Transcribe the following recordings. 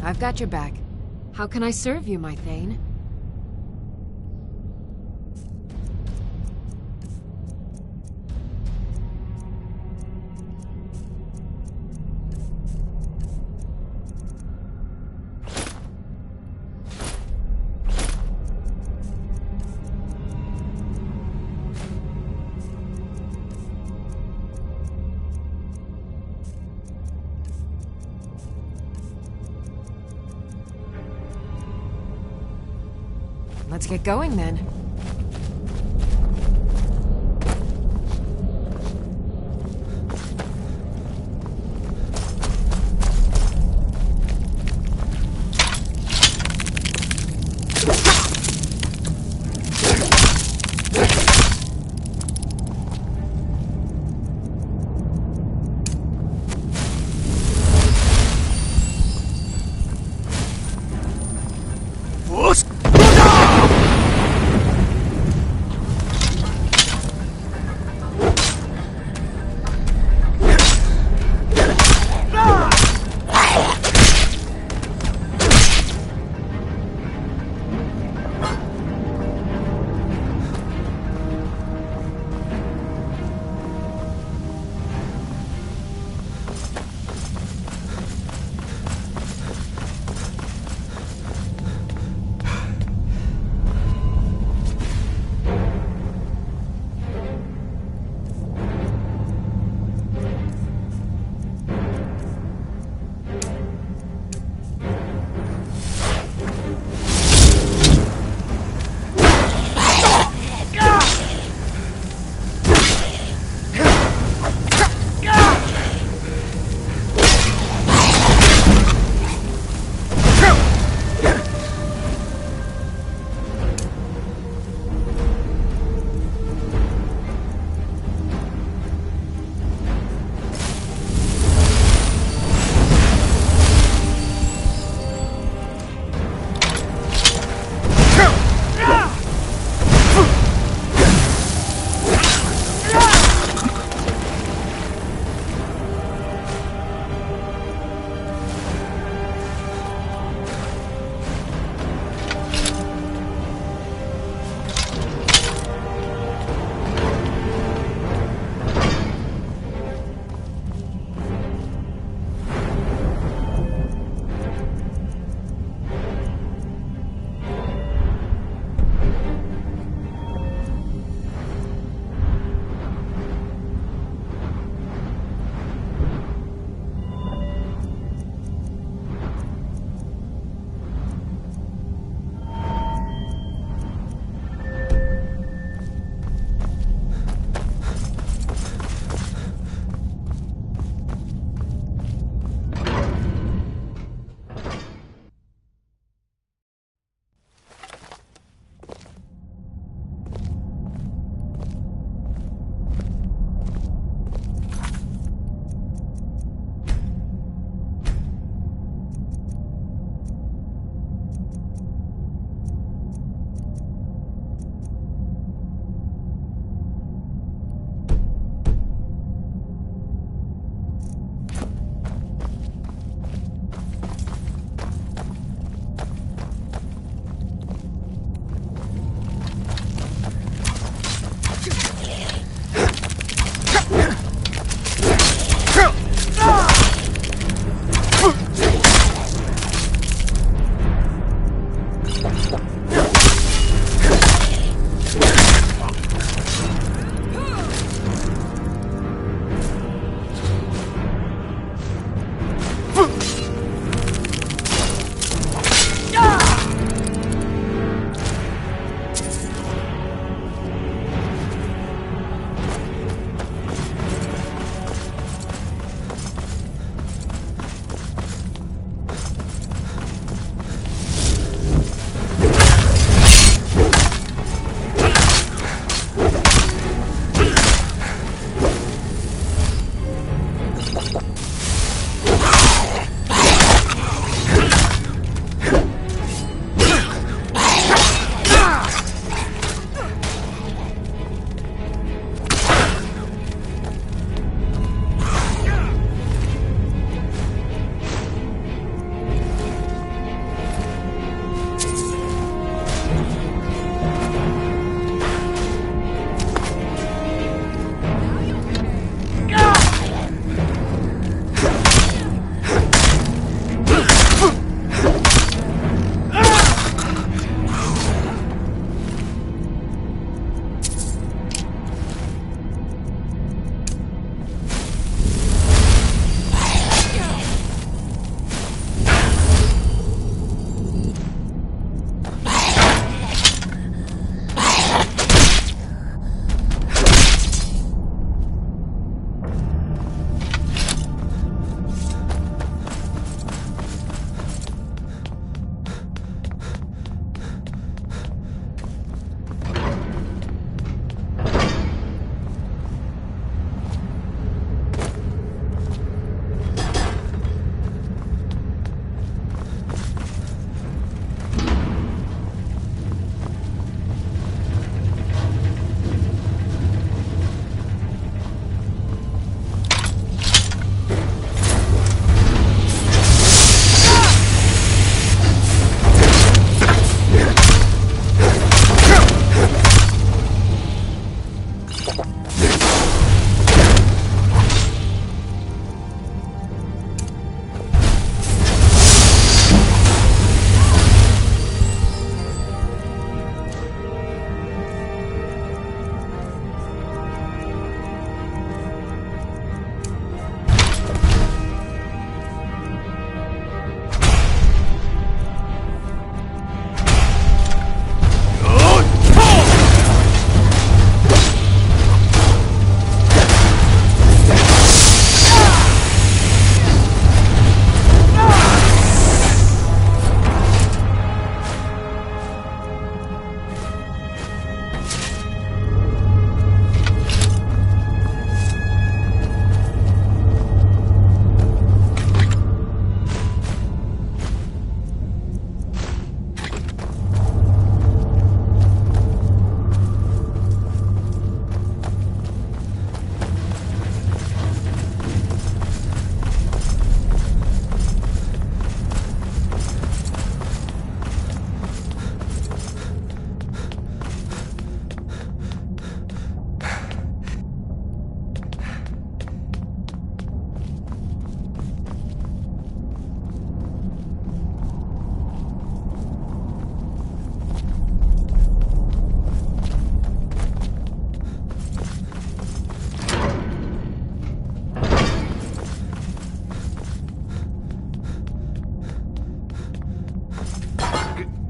I've got your back. How can I serve you, my Thane? Let's get going then.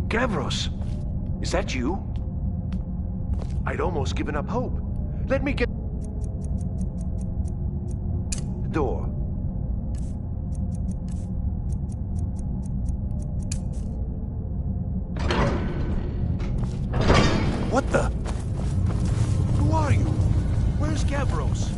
Gavros, is that you? I'd almost given up hope. Let me get the door. What the? Who are you? Where's Gavros?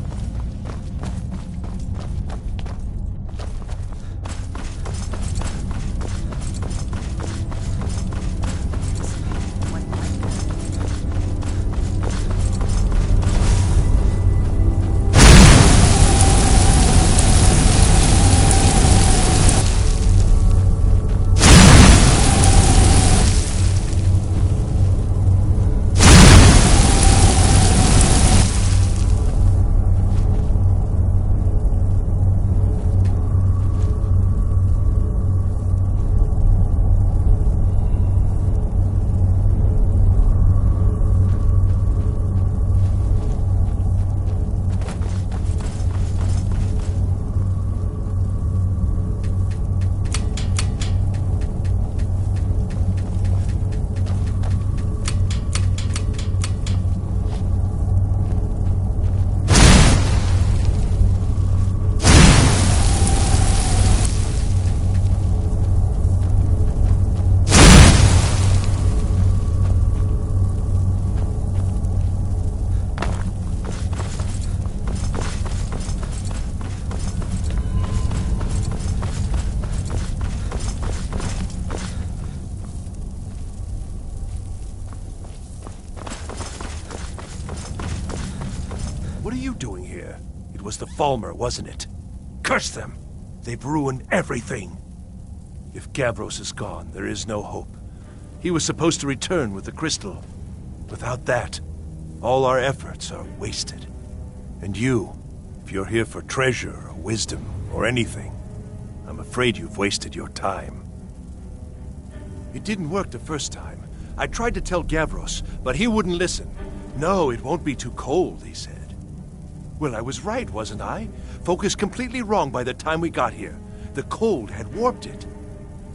What are you doing here? It was the Falmer, wasn't it? Curse them! They've ruined everything! If Gavros is gone, there is no hope. He was supposed to return with the crystal. Without that, all our efforts are wasted. And you, if you're here for treasure or wisdom or anything, I'm afraid you've wasted your time. It didn't work the first time. I tried to tell Gavros, but he wouldn't listen. No, it won't be too cold, he said. Well, I was right, wasn't I? Focused completely wrong by the time we got here. The cold had warped it.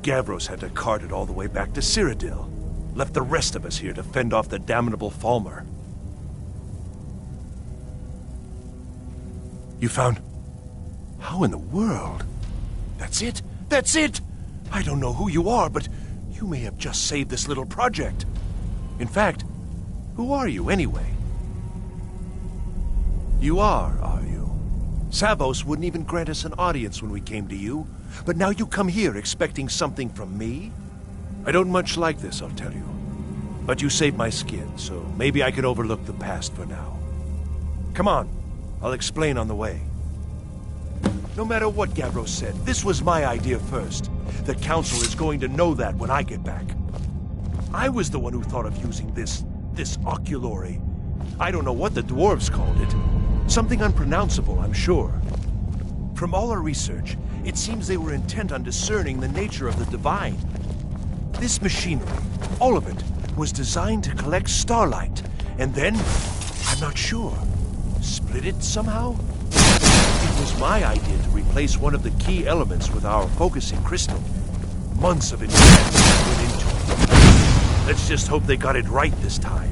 Gavros had to cart it all the way back to Cyrodiil. Left the rest of us here to fend off the damnable Falmer. You found... How in the world? That's it? That's it! I don't know who you are, but you may have just saved this little project. In fact, who are you anyway? You are you? Savos wouldn't even grant us an audience when we came to you, but now you come here expecting something from me? I don't much like this, I'll tell you. But you saved my skin, so maybe I can overlook the past for now. Come on, I'll explain on the way. No matter what Gavros said, this was my idea first. The Council is going to know that when I get back. I was the one who thought of using this oculory. I don't know what the dwarves called it. Something unpronounceable, I'm sure. From all our research, it seems they were intent on discerning the nature of the divine. This machinery, all of it, was designed to collect starlight, and then, I'm not sure, split it somehow? It was my idea to replace one of the key elements with our focusing crystal. Months of investment went into it. Let's just hope they got it right this time.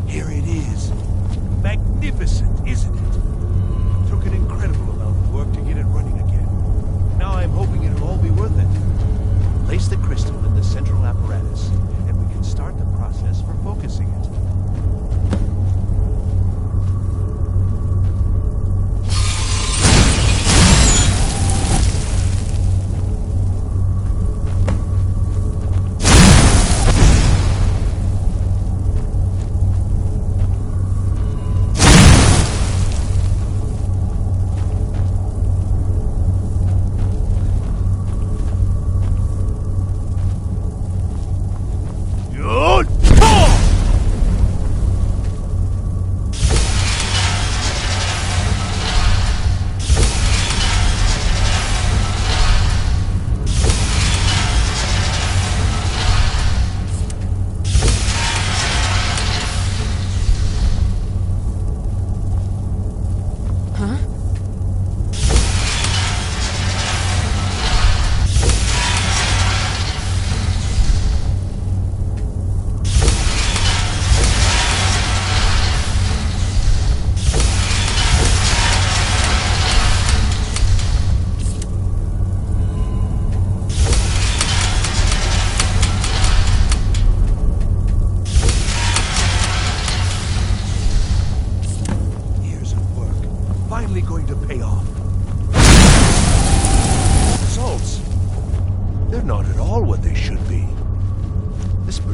Here it is. Magnificent.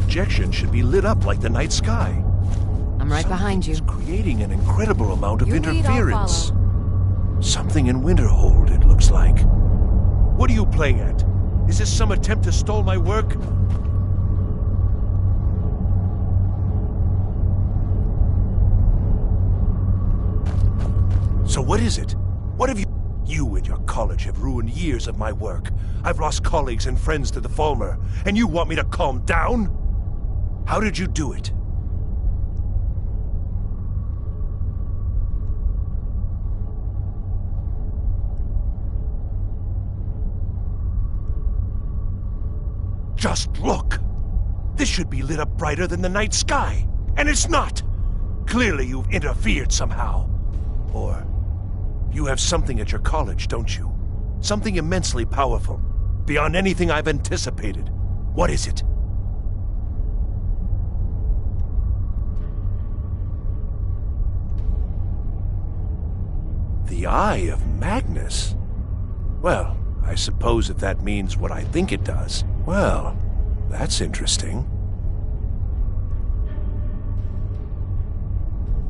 projection should be lit up like the night sky. I'm right behind you. It's creating an incredible amount of You lead, I'll interference. Something in Winterhold, it looks like. What are you playing at? Is this some attempt to stall my work? So what is it? What have you... You and your college have ruined years of my work. I've lost colleagues and friends to the Falmer, and you want me to calm down? How did you do it? Just look! This should be lit up brighter than the night sky, and it's not! Clearly you've interfered somehow. Or you have something at your college, don't you? Something immensely powerful, beyond anything I've anticipated. What is it? The Eye of Magnus? Well, I suppose if that means what I think it does. Well, that's interesting.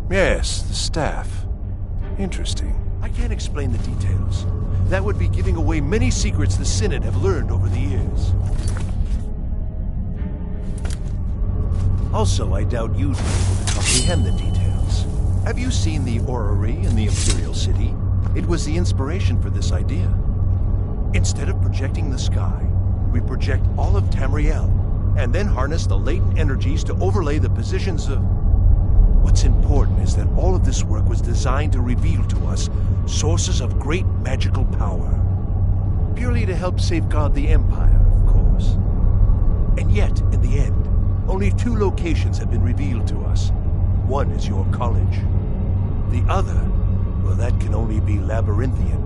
Yes, the staff. Interesting. I can't explain the details. That would be giving away many secrets the Synod have learned over the years. Also, I doubt you'd be able to comprehend the details. Have you seen the orrery in the Imperial City? It was the inspiration for this idea. Instead of projecting the sky, we project all of Tamriel, and then harness the latent energies to overlay the positions of... What's important is that all of this work was designed to reveal to us sources of great magical power. Purely to help safeguard the Empire, of course. And yet, in the end, only 2 locations have been revealed to us. One is your college. The other, well, that can only be Labyrinthian.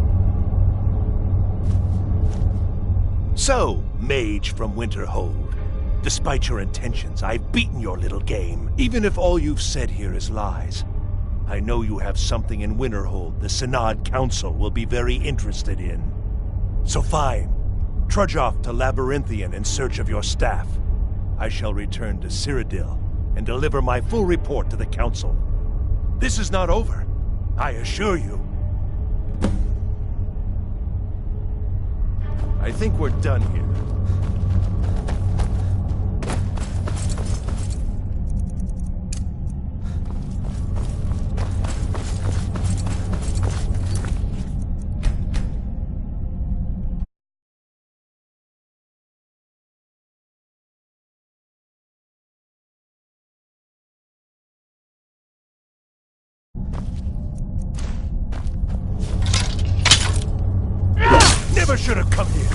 So, mage from Winterhold, despite your intentions, I've beaten your little game, even if all you've said here is lies. I know you have something in Winterhold the Synod Council will be very interested in. So fine, trudge off to Labyrinthian in search of your staff. I shall return to Cyrodiil and deliver my full report to the Council. This is not over, I assure you. I think we're done here. Never should have come here.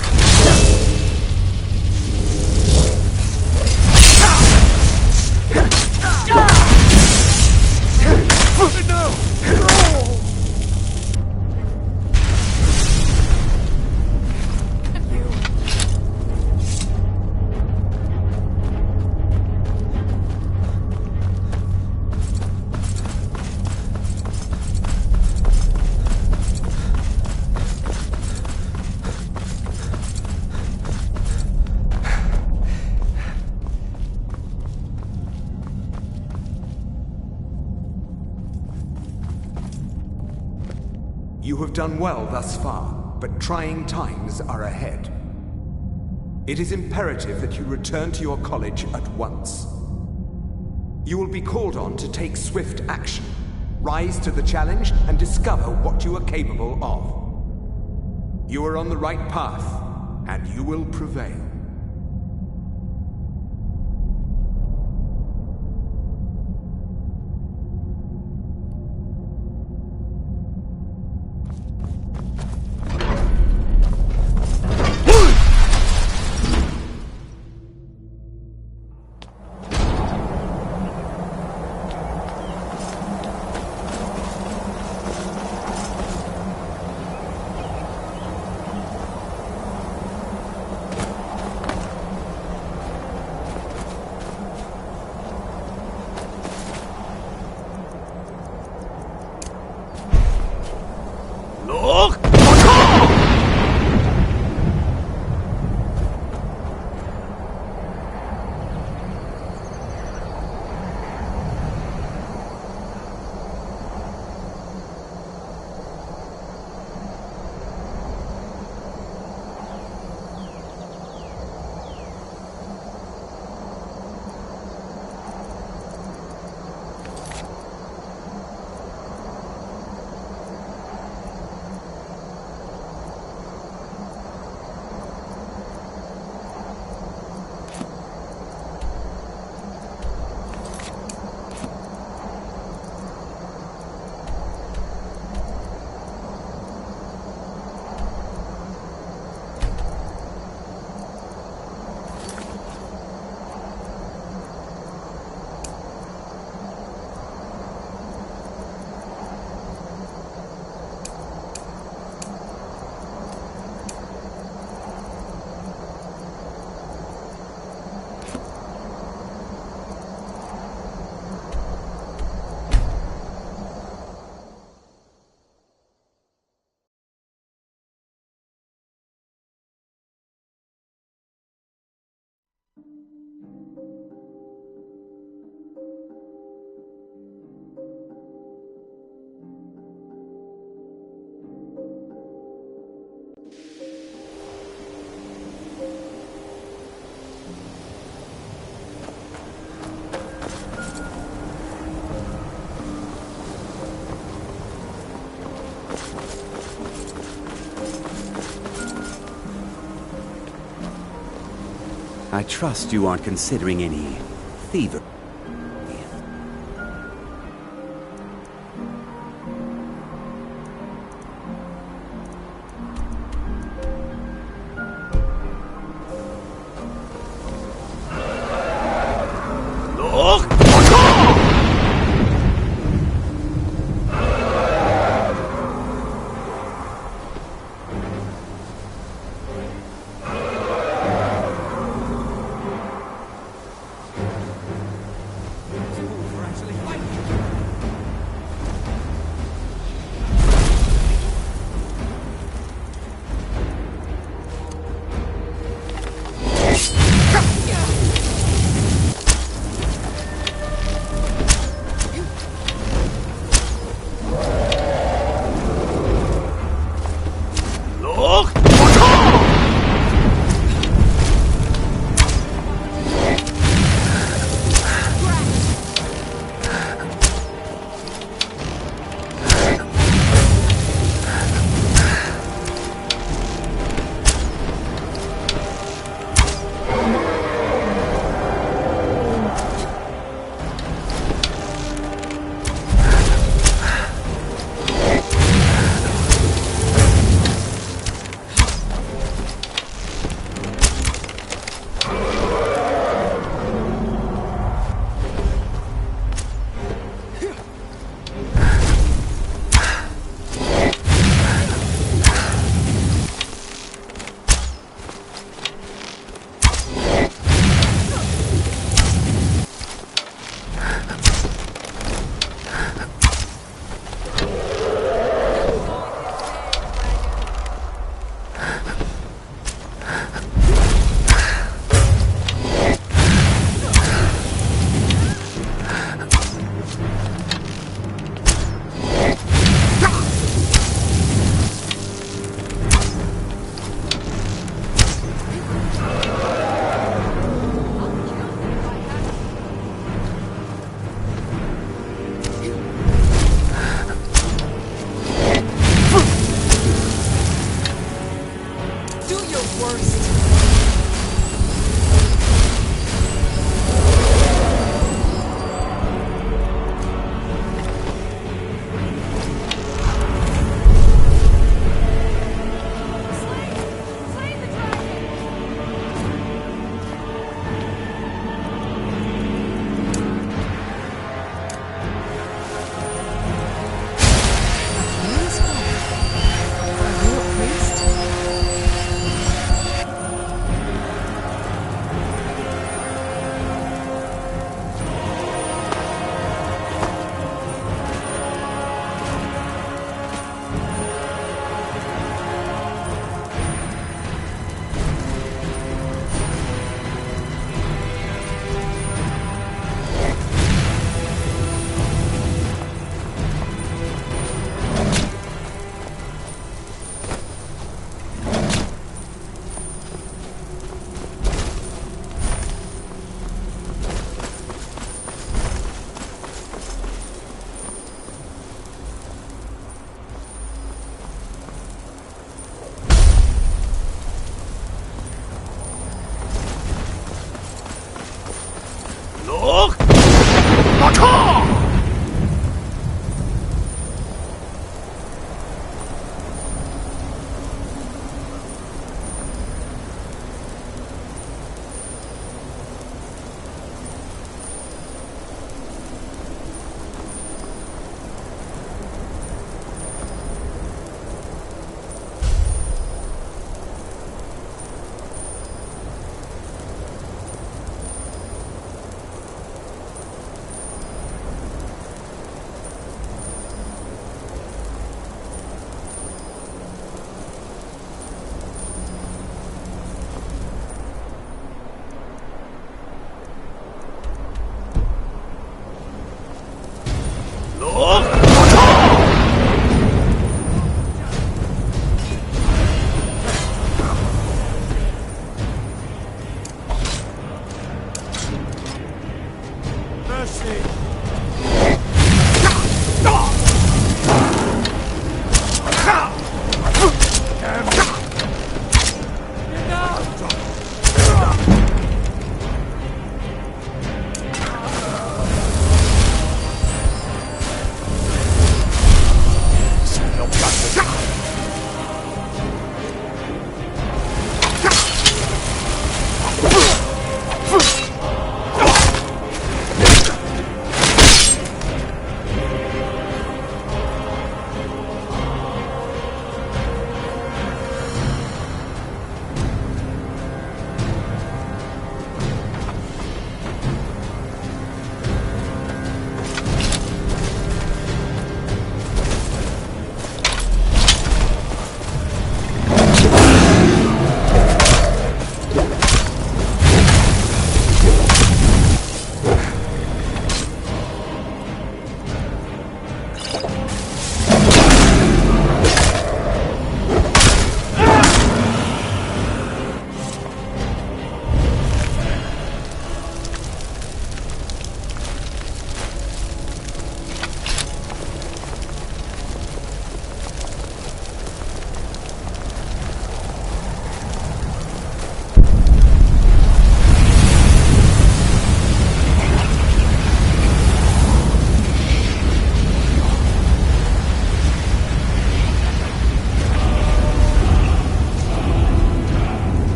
You have done well thus far, but trying times are ahead. It is imperative that you return to your college at once. You will be called on to take swift action, rise to the challenge, and discover what you are capable of. You are on the right path, and you will prevail. I trust you aren't considering any thievery.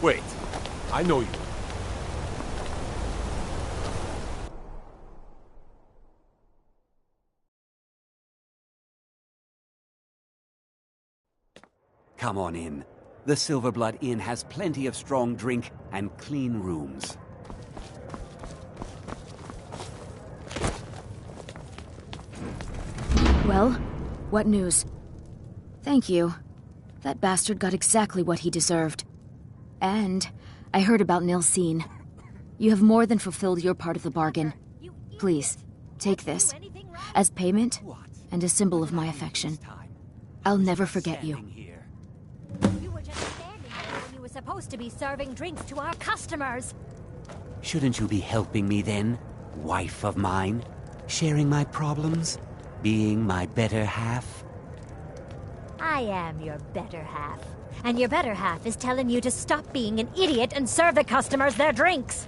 Wait, I know you. Come on in. The Silverblood Inn has plenty of strong drink and clean rooms. Well, what news? Thank you. That bastard got exactly what he deserved. And I heard about Nilsine. You have more than fulfilled your part of the bargain. Please, take this. As payment, and a symbol of my affection. I'll never forget you. You were just standing there when you were supposed to be serving drinks to our customers. Shouldn't you be helping me then, wife of mine? Sharing my problems? Being my better half? I am your better half. And your better half is telling you to stop being an idiot and serve the customers their drinks.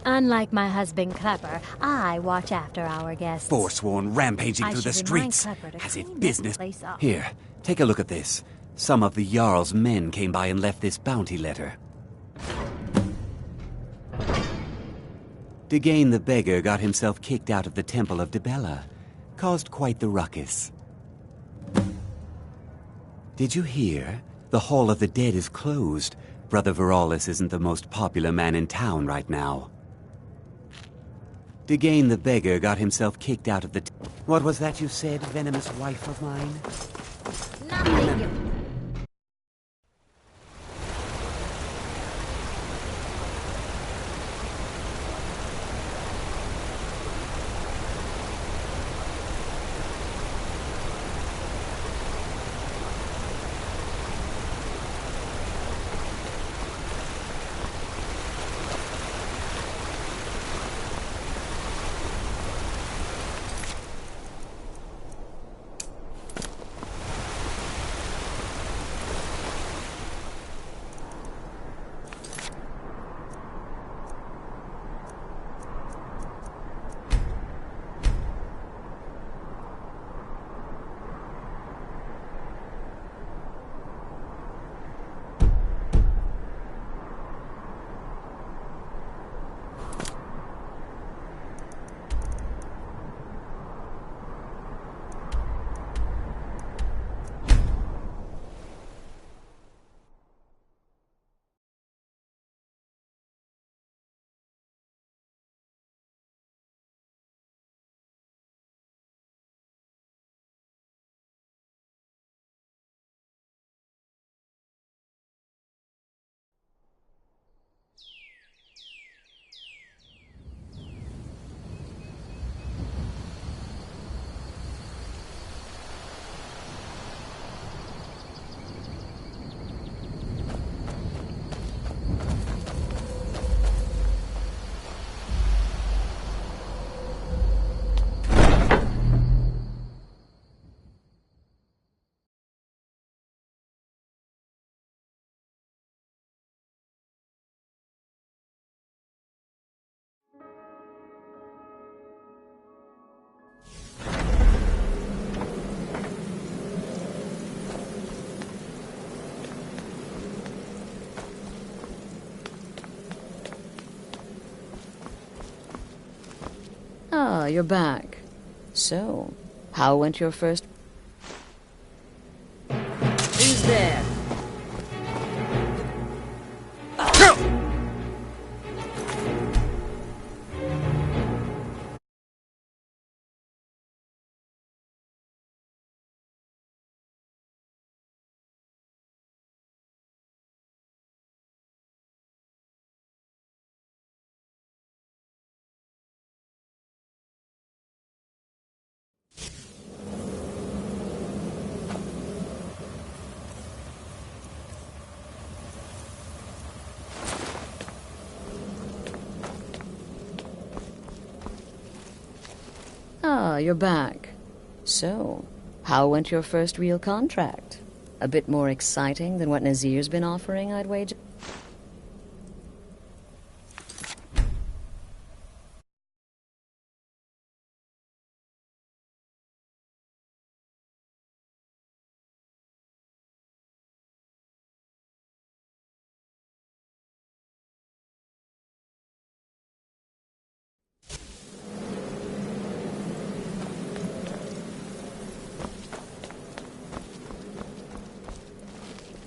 Unlike my husband Klepper, I watch after our guests. Forsworn rampaging through the should remind streets. Klepper to Has clean it this business? place up. Here, take a look at this. Some of the Jarl's men came by and left this bounty letter. Degane the beggar got himself kicked out of the Temple of Dibella. Caused quite the ruckus. Did you hear? The Hall of the Dead is closed. Brother Veralis isn't the most popular man in town right now. Degane the beggar got himself kicked out of the... What was that you said, venomous wife of mine? Nothing, you... Ah, you're back. So, how went your first... Who's there? Ah, you're back. So, how went your first real contract? A bit more exciting than what Nazir's been offering, I'd wager.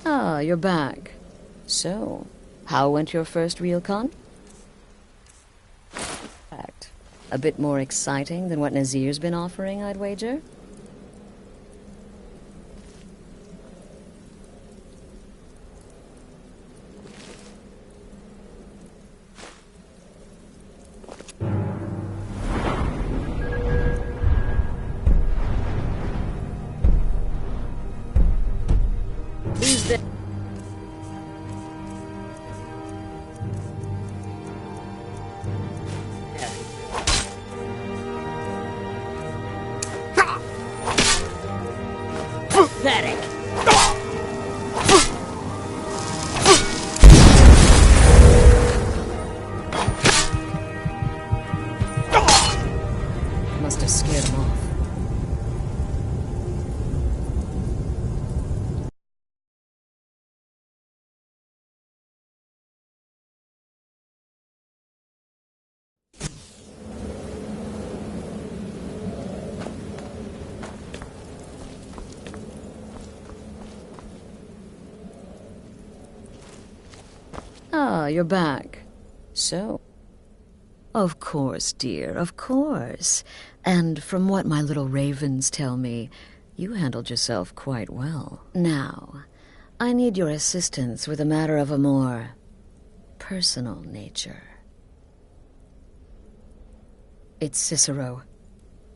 Ah, you're back. So, how went your first real contract? A bit more exciting than what Nazir's been offering, I'd wager? Who's there? Pathetic. Must have scared him off. Ah, you're back. So? Of course, dear, of course. And from what my little ravens tell me, you handled yourself quite well. Now, I need your assistance with a matter of a more personal nature. It's Cicero.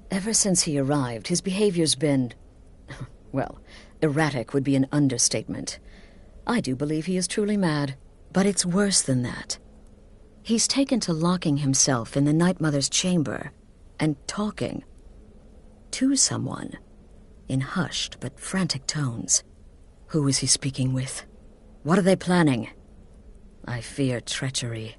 Ever since he arrived, his behavior's been... well, erratic would be an understatement. I do believe he is truly mad. But it's worse than that. He's taken to locking himself in the Night Mother's chamber and talking to someone in hushed but frantic tones. Who is he speaking with? What are they planning? I fear treachery.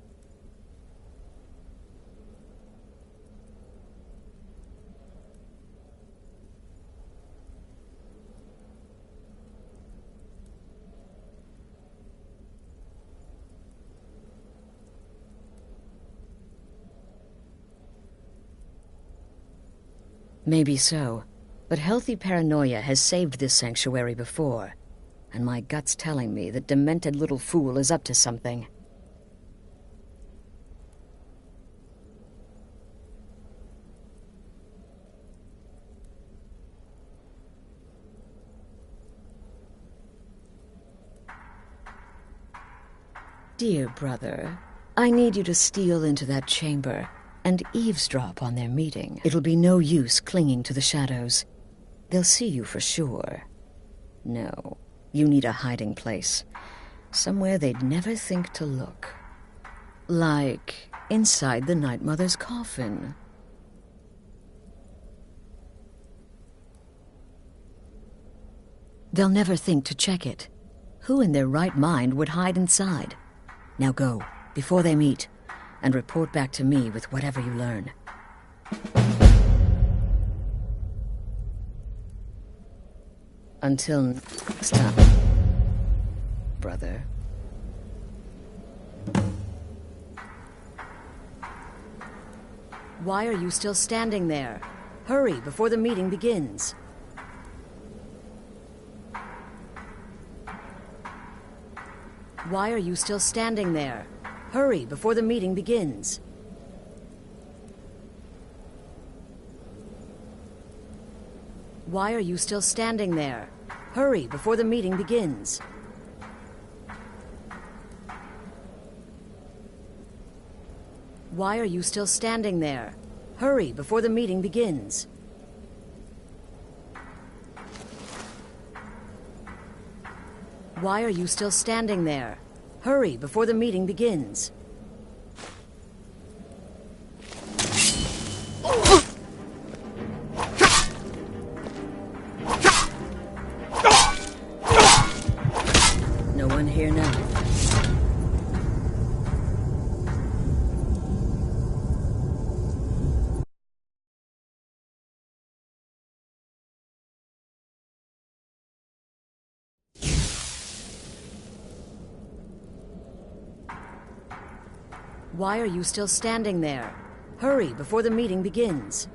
Maybe so, but healthy paranoia has saved this sanctuary before, and my gut's telling me that demented little fool is up to something. Dear brother, I need you to steal into that chamber and eavesdrop on their meeting. It'll be no use clinging to the shadows. They'll see you for sure. No, you need a hiding place. Somewhere they'd never think to look. Like inside the Night Mother's coffin. They'll never think to check it. Who in their right mind would hide inside? Now go, before they meet, and report back to me with whatever you learn. Until next time, brother. Why are you still standing there? Hurry before the meeting begins. Why are you still standing there? Hurry before the meeting begins. Why are you still standing there? Hurry before the meeting begins. Why are you still standing there? Hurry before the meeting begins. Why are you still standing there? Hurry before the meeting begins. No one here now. Why are you still standing there? Hurry before the meeting begins.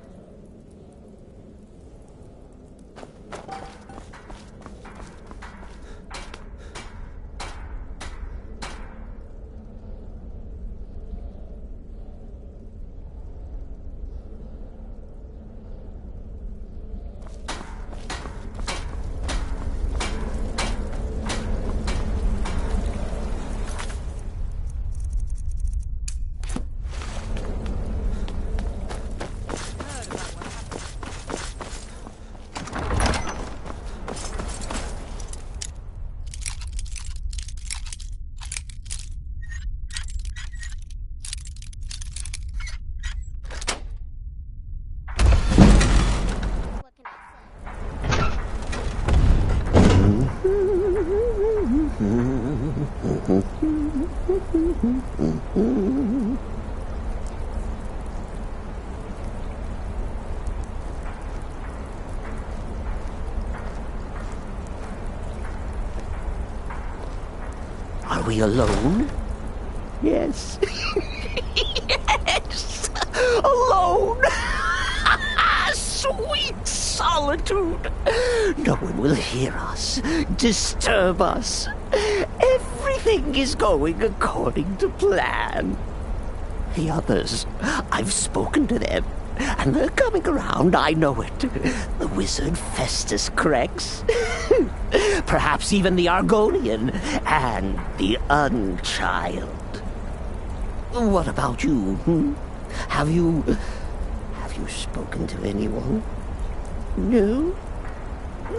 we alone? Yes. Yes! Alone! Sweet solitude! No one will hear us, disturb us. Everything is going according to plan. The others, I've spoken to them, and they're coming around, I know it. The wizard Festus Crex. Perhaps even the Argonian, and the Unchild. What about you? Have you spoken to anyone? No?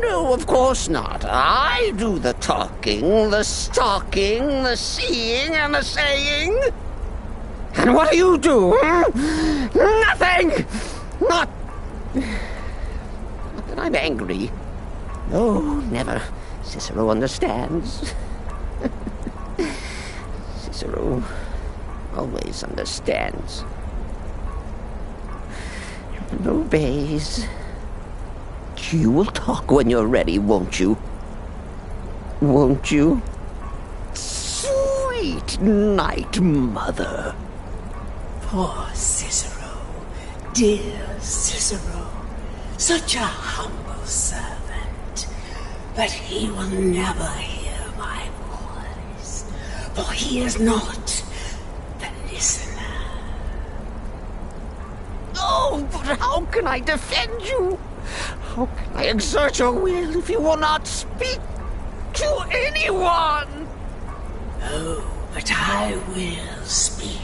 No, of course not. I do the talking, the stalking, the seeing, and the saying. And what do you do? Nothing! Not that I'm angry. No, never. Cicero understands. Cicero always understands. And obeys. You will talk when you're ready, won't you? Won't you? Sweet night, Mother. Poor Cicero, dear Cicero, such a humble servant. But he will never hear my voice, for he is not the listener. Oh, but how can I defend you? How can I exert your will if you will not speak to anyone? Oh, but I will speak.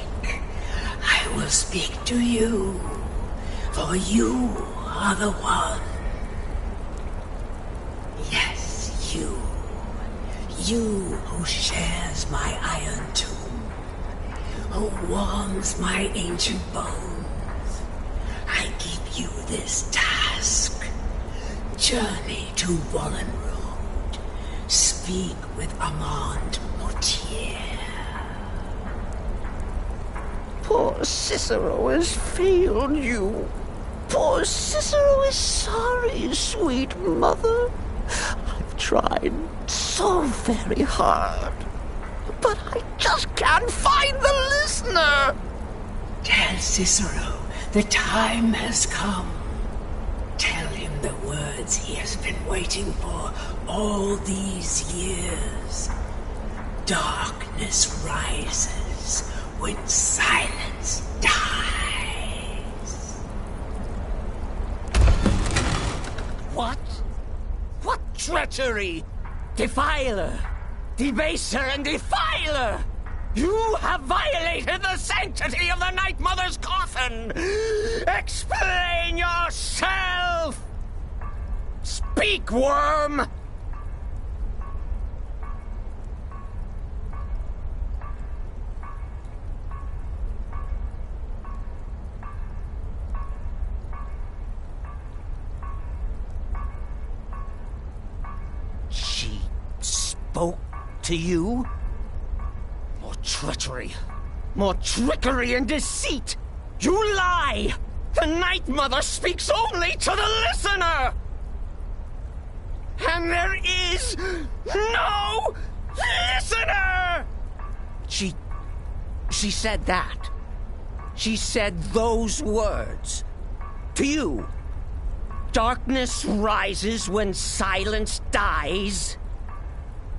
I will speak to you, for you are the one. Yes, you. You who shares my iron tomb, who warms my ancient bones. I give you this task. Journey to Wallen Road. Speak with Armand Mortier. Poor Cicero has failed you. Poor Cicero is sorry, sweet mother. I've tried so very hard, but I just can't find the listener. Tell Cicero the time has come. Tell him the words he has been waiting for all these years. Darkness rises when silence dies. What? What treachery? Defiler! Debaser and defiler! You have violated the sanctity of the Night Mother's coffin! Explain yourself! Speak, worm! She spoke to you? More treachery, more trickery and deceit! You lie! The Night Mother speaks only to the listener! And there is no listener! She said that. She said those words. To you. Darkness rises when silence dies.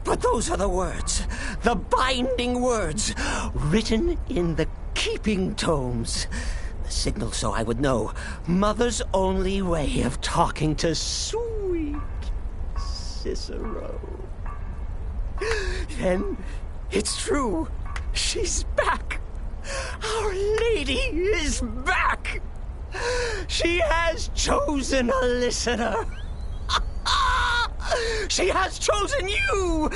But those are the words, the binding words, written in the keeping tomes. The signal so I would know. Mother's only way of talking to sweet Cicero. Then it's true. She's back. Our Lady is back. She has chosen a listener. She has chosen you!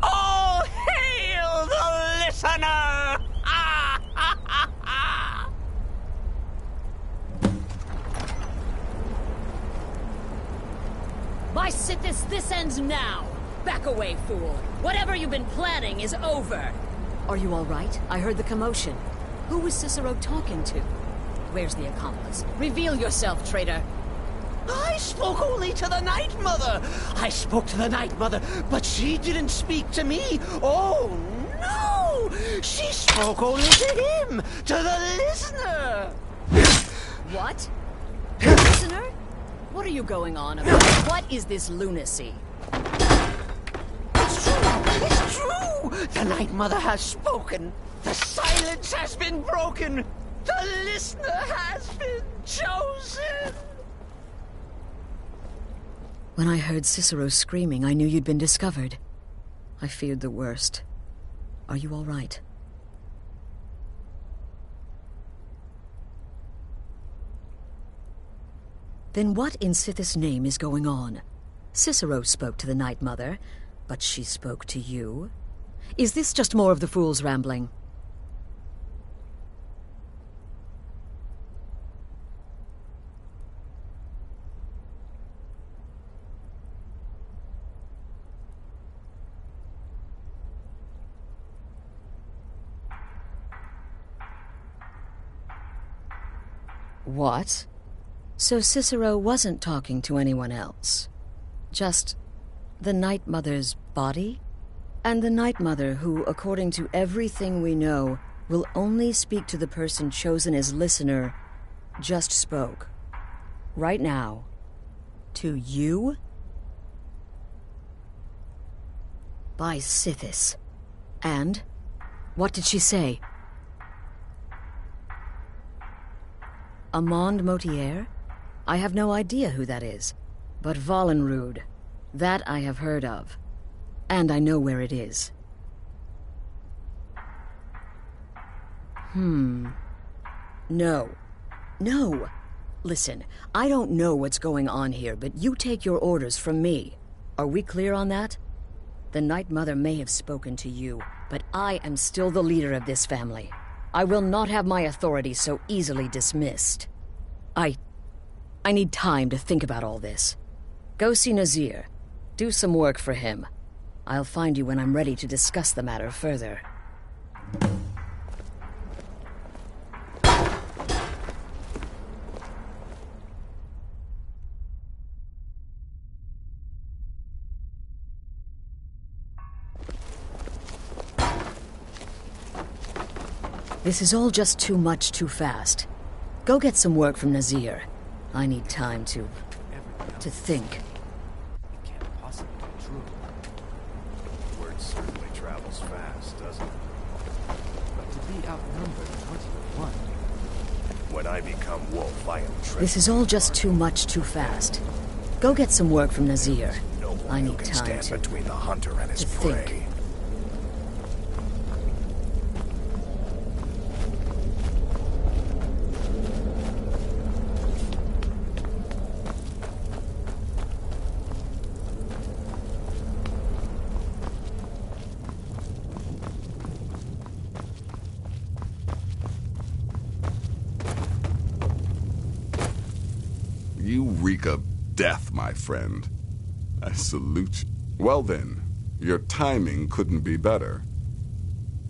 All hail the listener! By Sithis, this ends now! Back away, fool! Whatever you've been planning is over! Are you all right? I heard the commotion. Who was Cicero talking to? Where's the accomplice? Reveal yourself, traitor! I spoke only to the Night Mother. I spoke to the Night Mother, but she didn't speak to me. Oh, no! She spoke only to him, to the listener. What? The listener? What are you going on about? What is this lunacy? It's true! It's true! The Night Mother has spoken. The silence has been broken. The listener has been chosen. When I heard Cicero screaming, I knew you'd been discovered. I feared the worst. Are you all right? Then what in Sithis' name is going on? Cicero spoke to the Night Mother, but she spoke to you? Is this just more of the fool's rambling? What? So Cicero wasn't talking to anyone else? Just the Night Mother's body? And the Night Mother who, according to everything we know, will only speak to the person chosen as listener, just spoke. Right now. To you? By Sithis. And? What did she say? Amand Motier? I have no idea who that is. But Valenrud, that I have heard of. And I know where it is. No. No. Listen, I don't know what's going on here, but you take your orders from me. Are we clear on that? The Night Mother may have spoken to you, but I am still the leader of this family. I will not have my authority so easily dismissed. I need time to think about all this. Go see Nazir. Do some work for him. I'll find you when I'm ready to discuss the matter further. This is all just too much too fast. Go get some work from Nazir. I need time to think. It can't possibly be true. Word certainly travels fast, doesn't it? But to be outnumbered 20-1. When I become wolf, I am treacherous. This is all just too much too fast. Go get some work from Nazir. No one I who need can time stand between the hunter and his to prey. think. You reek of death, my friend. I salute you. Well then, your timing couldn't be better.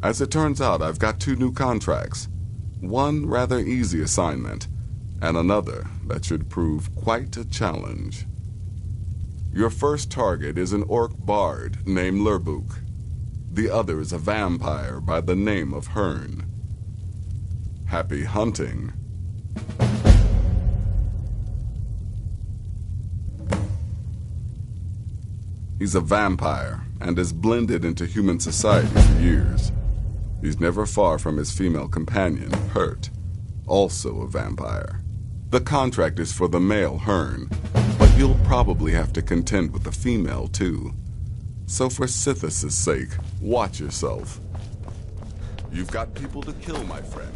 As it turns out, I've got 2 new contracts. One rather easy assignment, and another that should prove quite a challenge. Your first target is an orc bard named Lurbuk. The other is a vampire by the name of Hearn. Happy hunting. He's a vampire and has blended into human society for years. He's never far from his female companion, Hurt, also a vampire. The contract is for the male Hearn, but you'll probably have to contend with the female too. So for Sithis' sake, watch yourself. You've got people to kill, my friend.